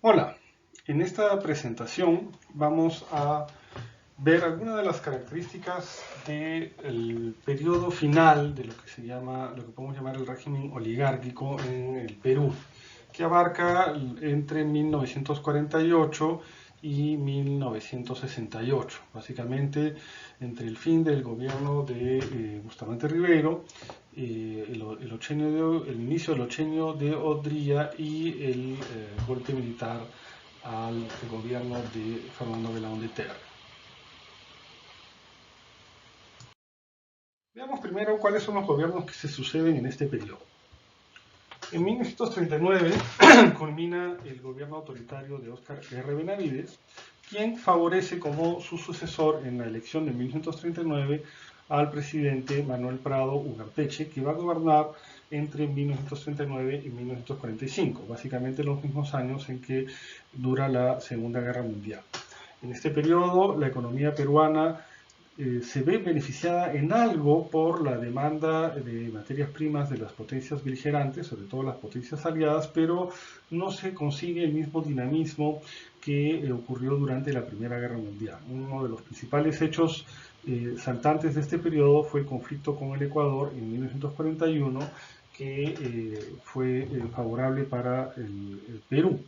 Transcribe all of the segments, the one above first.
Hola, en esta presentación vamos a ver algunas de las características del periodo final de lo que se llama, lo que podemos llamar el régimen oligárquico en el Perú, que abarca entre 1948 y 1968, básicamente entre el fin del gobierno de Bustamante Rivero, el inicio del ochenio de Odría y el golpe militar al gobierno de Fernando Belaúnde de Terry. Veamos primero cuáles son los gobiernos que se suceden en este periodo. En 1939 culmina el gobierno autoritario de Óscar R. Benavides, quien favorece como su sucesor en la elección de 1939 al presidente Manuel Prado Ugarteche, que va a gobernar entre 1939 y 1945, básicamente los mismos años en que dura la Segunda Guerra Mundial. En este periodo, la economía peruana se ve beneficiada en algo por la demanda de materias primas de las potencias beligerantes, sobre todo las potencias aliadas, pero no se consigue el mismo dinamismo que ocurrió durante la Primera Guerra Mundial. Uno de los principales hechos saltantes de este periodo fue el conflicto con el Ecuador en 1941, que fue favorable para el Perú.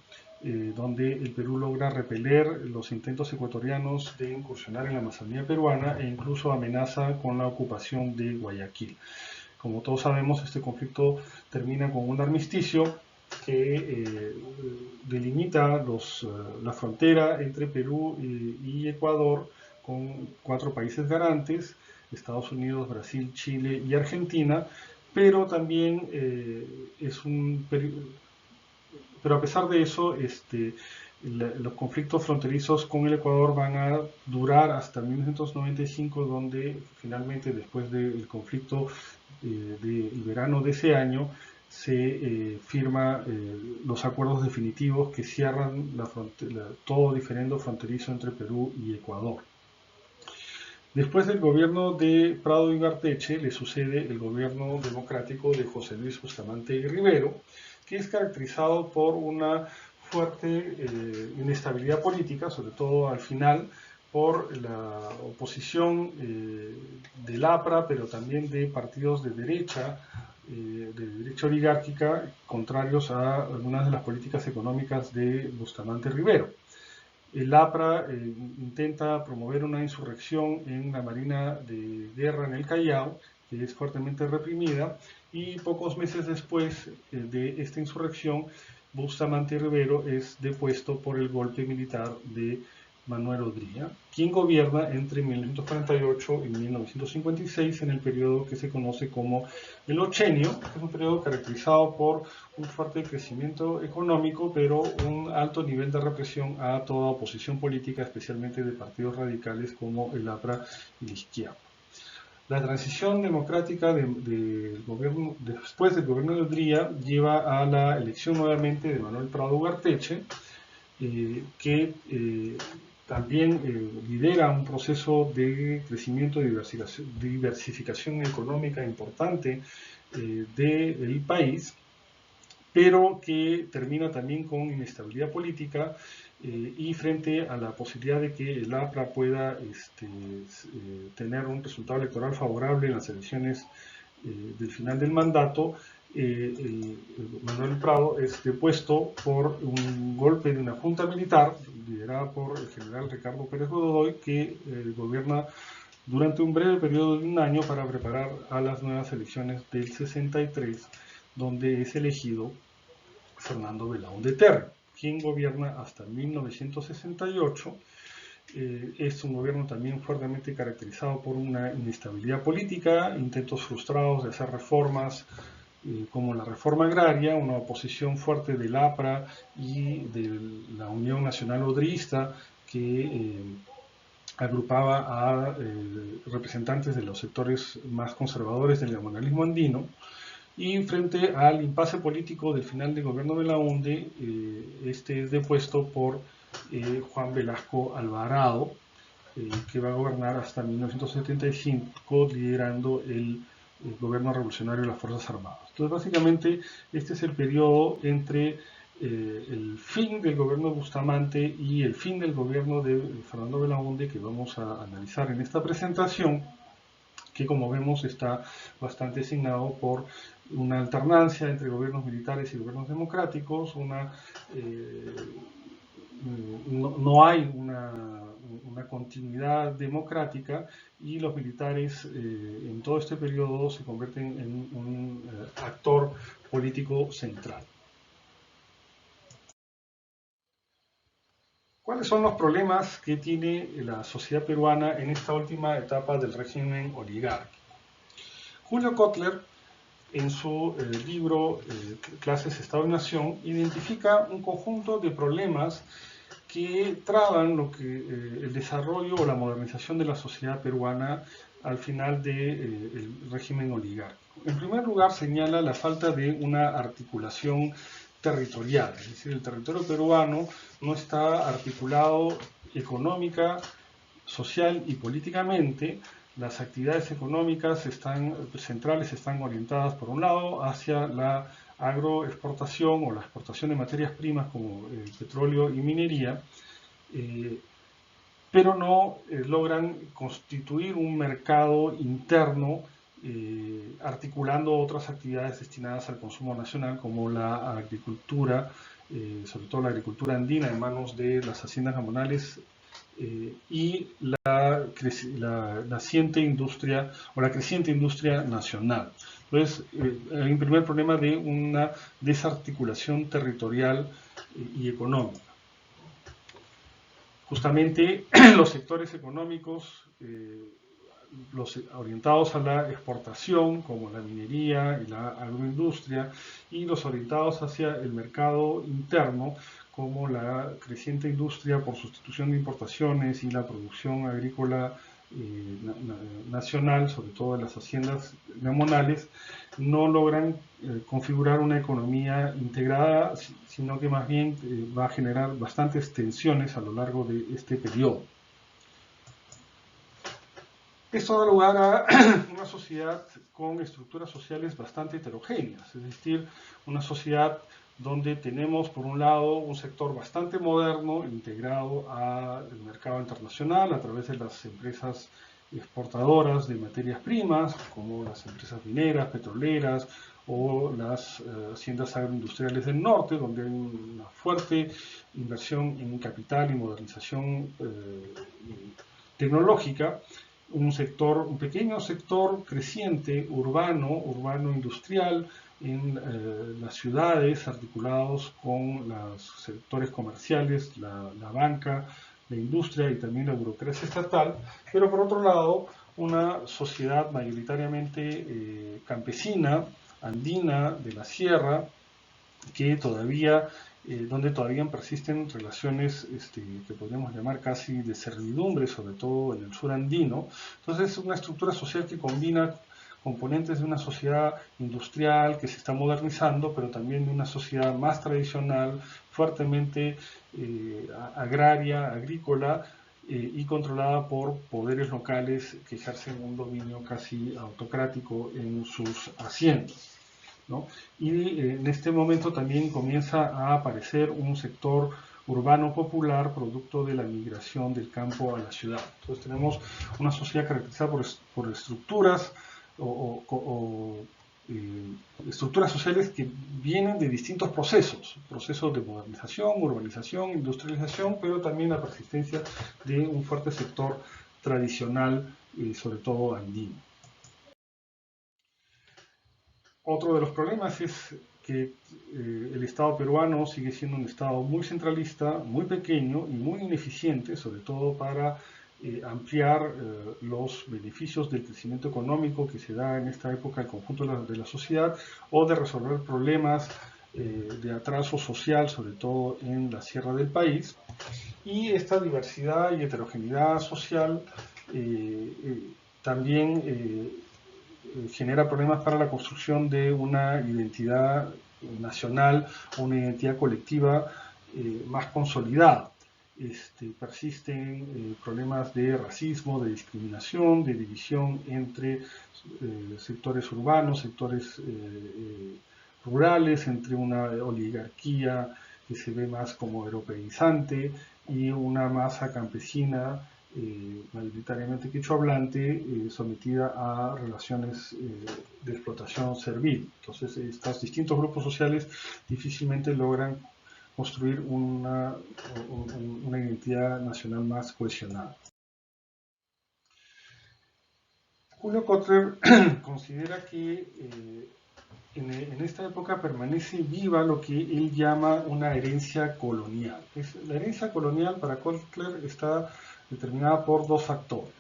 Donde el Perú logra repeler los intentos ecuatorianos de incursionar en la Amazonía peruana e incluso amenaza con la ocupación de Guayaquil. Como todos sabemos, este conflicto termina con un armisticio que delimita la frontera entre Perú y Ecuador con 4 países garantes: Estados Unidos, Brasil, Chile y Argentina, pero también pero a pesar de eso, los conflictos fronterizos con el Ecuador van a durar hasta 1995, donde finalmente, después del conflicto del verano de ese año, se firma los acuerdos definitivos que cierran todo diferendo fronterizo entre Perú y Ecuador. Después del gobierno de Prado y Ugarteche le sucede el gobierno democrático de José Luis Bustamante y Rivero, que es caracterizado por una fuerte inestabilidad política, sobre todo al final, por la oposición del APRA, pero también de partidos de derecha oligárquica, contrarios a algunas de las políticas económicas de Bustamante Rivero. El APRA intenta promover una insurrección en la Marina de Guerra en el Callao, que es fuertemente reprimida, y pocos meses después de esta insurrección, Bustamante Rivero es depuesto por el golpe militar de Manuel Odría, quien gobierna entre 1948 y 1956 en el periodo que se conoce como el Ochenio, que es un periodo caracterizado por un fuerte crecimiento económico, pero un alto nivel de represión a toda oposición política, especialmente de partidos radicales como el APRA y la izquierda. La transición democrática después del gobierno de Odría lleva a la elección nuevamente de Manuel Prado Ugarteche, que también lidera un proceso de crecimiento y diversificación económica importante del país, pero que termina también con inestabilidad política y frente a la posibilidad de que el APRA pueda tener un resultado electoral favorable en las elecciones del final del mandato, Manuel Prado es depuesto por un golpe de una junta militar liderada por el general Ricardo Pérez Godoy, que gobierna durante un breve periodo de un año para preparar a las nuevas elecciones del 63, donde es elegido Fernando Belaúnde de Terry, quien gobierna hasta 1968. Es un gobierno también fuertemente caracterizado por una inestabilidad política, intentos frustrados de hacer reformas como la reforma agraria, una oposición fuerte del APRA y de la Unión Nacional Odrista, que agrupaba a representantes de los sectores más conservadores del neoliberalismo andino. Y frente al impasse político del final del gobierno de Belaúnde, este es depuesto por Juan Velasco Alvarado, que va a gobernar hasta 1975, liderando el gobierno revolucionario de las Fuerzas Armadas. Entonces, básicamente, este es el periodo entre el fin del gobierno de Bustamante y el fin del gobierno de Fernando Belaúnde, que vamos a analizar en esta presentación, que como vemos está bastante signado por una alternancia entre gobiernos militares y gobiernos democráticos, no hay una continuidad democrática y los militares en todo este periodo se convierten en un actor político central. ¿Cuáles son los problemas que tiene la sociedad peruana en esta última etapa del régimen oligárquico? Julio Kotler, en su libro Clases, Estado y Nación, identifica un conjunto de problemas que traban el desarrollo o la modernización de la sociedad peruana al final del régimen oligárquico. En primer lugar, señala la falta de una articulación territorial, es decir, el territorio peruano no está articulado económica, social y políticamente. Las actividades económicas centrales están orientadas, por un lado, hacia la agroexportación o la exportación de materias primas como petróleo y minería, pero no logran constituir un mercado interno articulando otras actividades destinadas al consumo nacional como la agricultura, sobre todo la agricultura andina en manos de las haciendas gamonales y la naciente industria o la creciente industria nacional. Entonces, hay un primer problema de una desarticulación territorial y económica. Justamente los sectores económicos, los orientados a la exportación, como la minería y la agroindustria, y los orientados hacia el mercado interno, como la creciente industria por sustitución de importaciones y la producción agrícola nacional, sobre todo en las haciendas gamonales, no logran configurar una economía integrada, sino que más bien va a generar bastantes tensiones a lo largo de este periodo. Esto da lugar a una sociedad con estructuras sociales bastante heterogéneas, es decir, una sociedad donde tenemos, por un lado, un sector bastante moderno, integrado al mercado internacional a través de las empresas exportadoras de materias primas, como las empresas mineras, petroleras o las haciendas agroindustriales del norte, donde hay una fuerte inversión en capital y modernización tecnológica. Un pequeño sector creciente, urbano industrial, en las ciudades, articulados con los sectores comerciales, la banca, la industria y también la burocracia estatal, pero por otro lado, una sociedad mayoritariamente campesina, andina, de la sierra, que donde todavía persisten relaciones que podríamos llamar casi de servidumbre, sobre todo en el sur andino. Entonces es una estructura social que combina componentes de una sociedad industrial que se está modernizando, pero también de una sociedad más tradicional, fuertemente agraria, agrícola, y controlada por poderes locales que ejercen un dominio casi autocrático en sus haciendas, ¿no? Y en este momento también comienza a aparecer un sector urbano popular producto de la migración del campo a la ciudad. Entonces tenemos una sociedad caracterizada por estructuras estructuras sociales que vienen de distintos procesos de modernización, urbanización, industrialización, pero también la persistencia de un fuerte sector tradicional, sobre todo andino. Otro de los problemas es que el Estado peruano sigue siendo un Estado muy centralista, muy pequeño y muy ineficiente, sobre todo para ampliar los beneficios del crecimiento económico que se da en esta época al conjunto de la sociedad, o de resolver problemas de atraso social, sobre todo en la sierra del país. Y esta diversidad y heterogeneidad social también genera problemas para la construcción de una identidad nacional o una identidad colectiva más consolidada. Persisten problemas de racismo, de discriminación, de división entre sectores urbanos, sectores rurales, entre una oligarquía que se ve más como europeizante y una masa campesina mayoritariamente quechohablante, sometida a relaciones de explotación servil. Entonces, estos distintos grupos sociales difícilmente logran construir una identidad nacional más cohesionada. Julio Kotler considera que en esta época permanece viva lo que él llama una herencia colonial. La herencia colonial para Kotler está determinada por dos factores.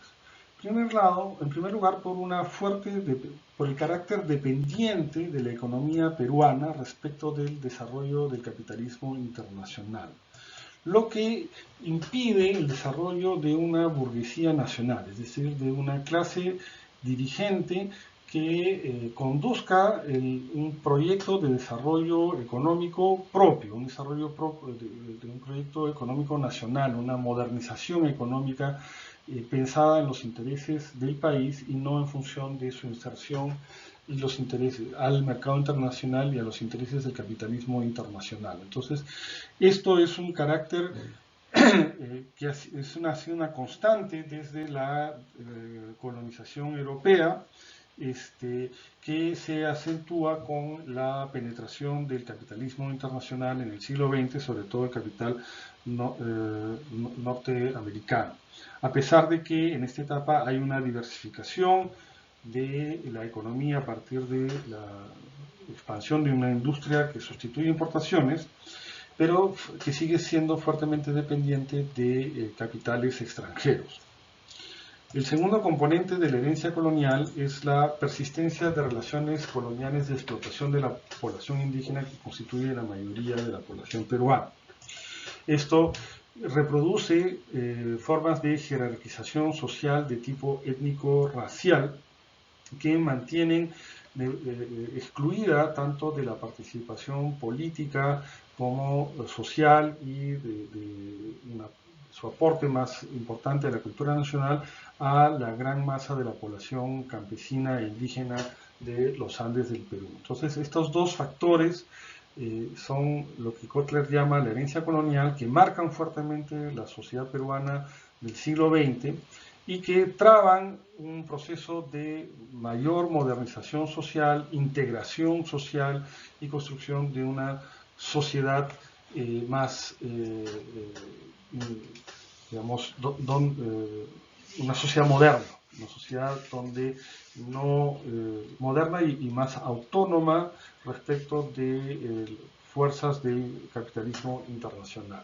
En primer lugar, por el carácter dependiente de la economía peruana respecto del desarrollo del capitalismo internacional, lo que impide el desarrollo de una burguesía nacional, es decir, de una clase dirigente que conduzca un proyecto de desarrollo económico propio, un desarrollo de un proyecto económico nacional, una modernización económica pensada en los intereses del país y no en función de su inserción y los intereses al mercado internacional y a los intereses del capitalismo internacional. Entonces, esto es un carácter que ha sido una constante desde la colonización europea, que se acentúa con la penetración del capitalismo internacional en el siglo XX, sobre todo el capital norteamericano. A pesar de que en esta etapa hay una diversificación de la economía a partir de la expansión de una industria que sustituye importaciones, pero que sigue siendo fuertemente dependiente de capitales extranjeros. El segundo componente de la herencia colonial es la persistencia de relaciones coloniales de explotación de la población indígena que constituye la mayoría de la población peruana. Esto reproduce formas de jerarquización social de tipo étnico-racial que mantienen excluida tanto de la participación política como social y su aporte más importante a la cultura nacional a la gran masa de la población campesina e indígena de los Andes del Perú. Entonces, estos dos factores son lo que Kotler llama la herencia colonial, que marcan fuertemente la sociedad peruana del siglo XX y que traban un proceso de mayor modernización social, integración social y construcción de una sociedad más, digamos, una sociedad moderna, una sociedad donde moderna y más autónoma respecto de fuerzas del capitalismo internacional.